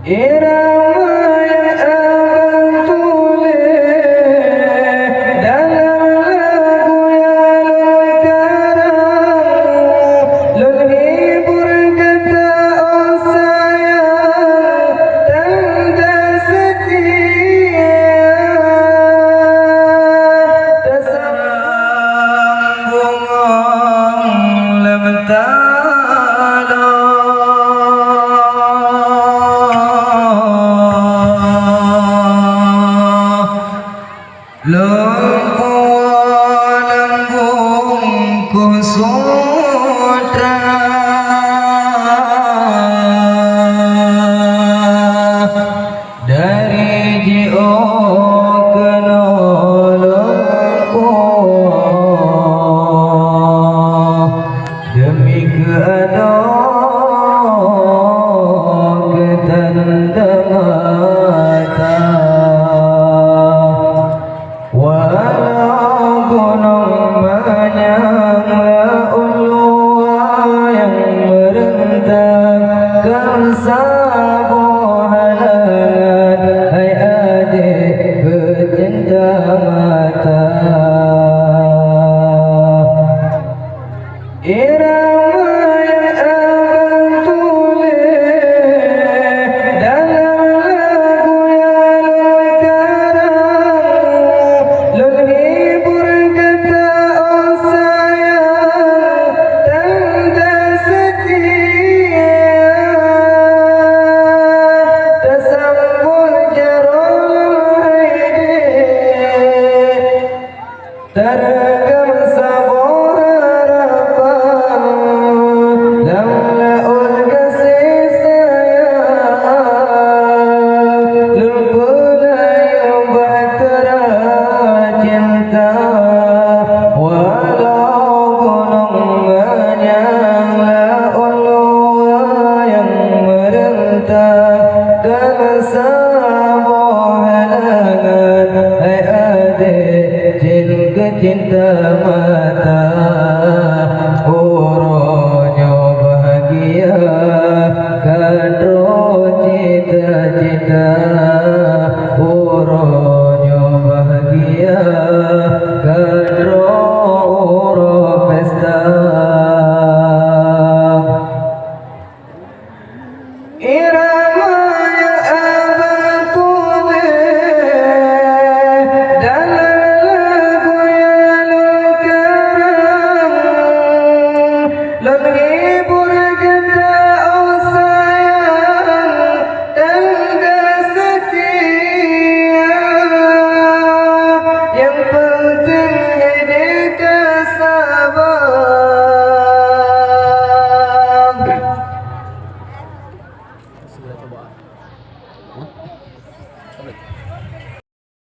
Irama yang abang tulis dalam lagu yang karang, lun hibur kata oh sayang tanda setia tersambung lemtala. Lembungku sutra dari jio kenolongku demi keadaan ketanda mata. Walau gunung menyangla ulua yang merentangkan sabuh halangan, hai adik pecinta mata. Irama yang abang tulis dalam lagu yang karang, lun hibur kata oh sayang tanda setia tersambung jarul haidi tergam sabuh harapan laula ul kasih sayang lumpulai bahtera cinta. Walau gunung menyangla ulua yang merentangkan sabuh halangan, hai adik jin kecinta mata. Uronyo bahagia kadro cita-cita, uronyo bahagia kadro uro pesta. Irama yang abang tulis dalam lagu yang karang, lun hibur kata oh sayang tanda setia, yang penting hidup kesabaran.